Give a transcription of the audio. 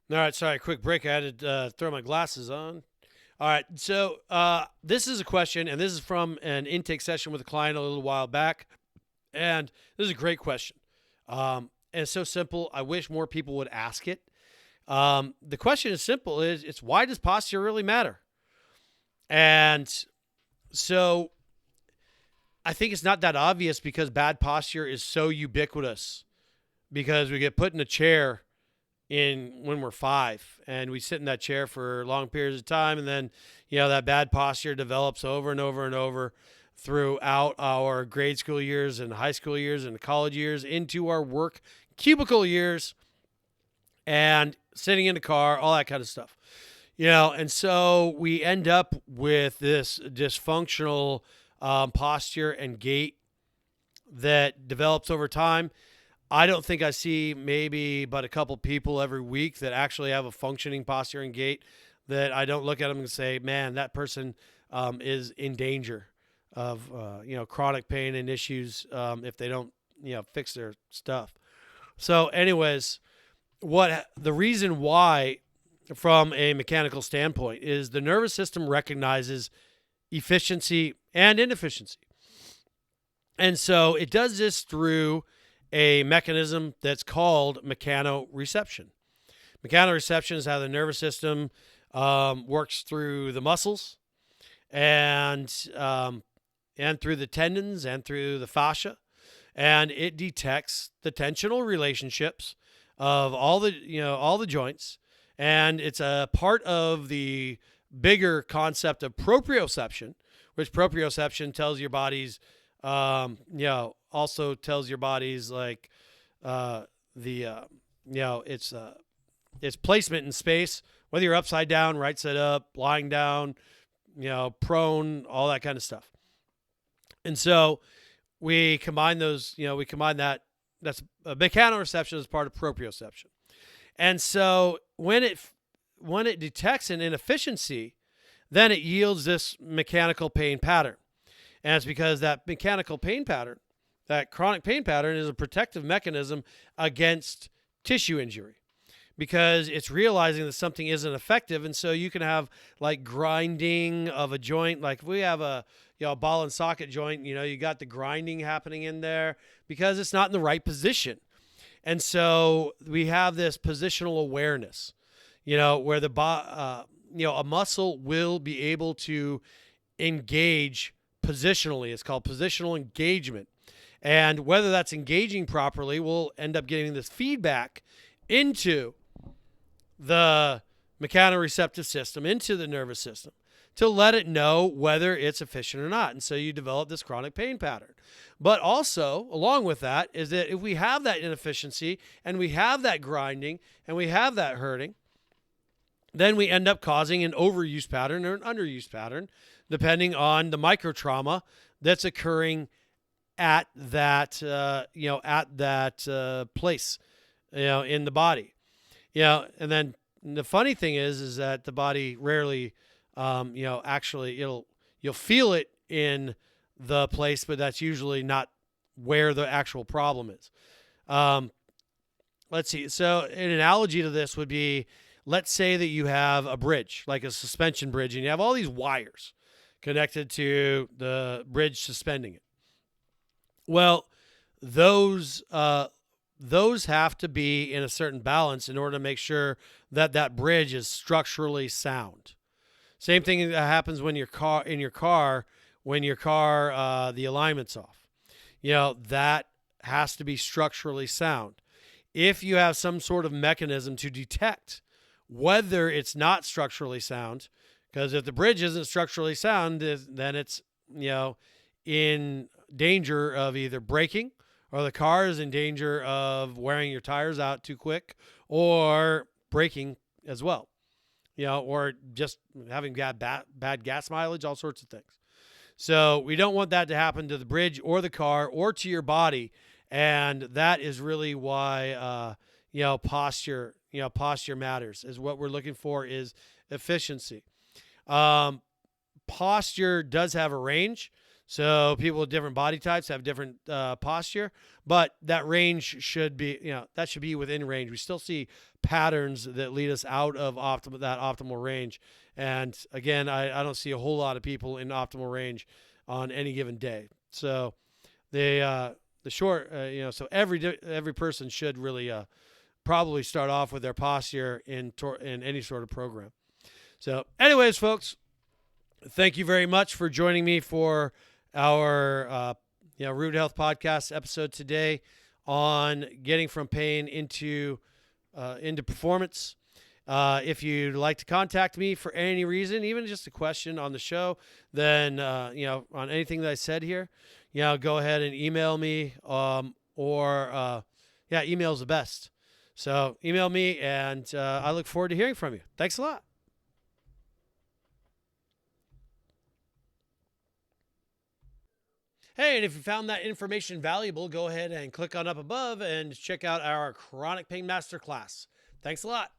All right, sorry, quick break. I had to throw my glasses on. All right, so this is a question, and this is from an intake session with a client a little while back, and this is a great question. And it's so simple. I wish more people would ask it. The question is simple: is it's why does posture really matter? And so I think it's not that obvious because bad posture is so ubiquitous. Because we get put in a chair in when we're 5 and we sit in that chair for long periods of time, and then that bad posture develops over and over and over throughout our grade school years and high school years and college years into our work cubicle years and sitting in the car, all that kind of stuff. And so we end up with this dysfunctional posture and gait that develops over time. I don't think I see maybe but a couple people every week that actually have a functioning posture and gait that I don't look at them and say, man, that person is in danger of chronic pain and issues if they don't fix their stuff. So, anyways, what the reason why, from a mechanical standpoint, is the nervous system recognizes efficiency and inefficiency, and so it does this through a mechanism that's called mechanoreception. Mechanoreception is how the nervous system works through the muscles and through the tendons and through the fascia, and it detects the tensional relationships of all the joints, and it's a part of the bigger concept of proprioception, which proprioception tells your body's also tells your body's like the its placement in space, whether you're upside down, right side up, lying down, prone, all that kind of stuff. And so we combine those, we combine that. That's mechanoreception as part of proprioception. And so when it detects an inefficiency, then it yields this mechanical pain pattern. And it's because that mechanical pain pattern, that chronic pain pattern, is a protective mechanism against tissue injury, because it's realizing that something isn't effective. And so you can have like grinding of a joint. Like if we have a ball and socket joint, you got the grinding happening in there because it's not in the right position. And so we have this positional awareness, where a muscle will be able to engage positionally. It's called positional engagement. And whether that's engaging properly, we'll end up getting this feedback into the mechanoreceptive system, into the nervous system, to let it know whether it's efficient or not. And so you develop this chronic pain pattern. But also, along with that, is that if we have that inefficiency and we have that grinding and we have that hurting, then we end up causing an overuse pattern or an underuse pattern, depending on the micro trauma that's occurring at that place, in the body, And then the funny thing is that the body rarely, actually you'll feel it in the place, but that's usually not where the actual problem is. Let's see. So an analogy to this would be, let's say that you have a bridge, like a suspension bridge, and you have all these wires connected to the bridge suspending it. Well, those have to be in a certain balance in order to make sure that that bridge is structurally sound. Same thing that happens when your car the alignment's off. That has to be structurally sound. If you have some sort of mechanism to detect whether it's not structurally sound, because if the bridge isn't structurally sound, then it's in danger of either breaking, or the car is in danger of wearing your tires out too quick, or breaking as well, or just having bad gas mileage, all sorts of things. So we don't want that to happen to the bridge or the car or to your body. And that is really why, posture matters. Is what we're looking for is efficiency. Posture does have a range. So people with different body types have different posture, but that range should be, that should be within range. We still see patterns that lead us out of that optimal range. And again, I don't see a whole lot of people in optimal range on any given day. So the short, so every person should really probably start off with their posture in any sort of program. So, anyways, folks, thank you very much for joining me for our Root Health Podcast episode today on getting from pain into performance. If you'd like to contact me for any reason, even just a question on the show, then on anything that I said here, go ahead and email me. Email is the best. So email me, and I look forward to hearing from you. Thanks a lot. Hey, and if you found that information valuable, go ahead and click on up above and check out our Chronic Pain Masterclass. Thanks a lot.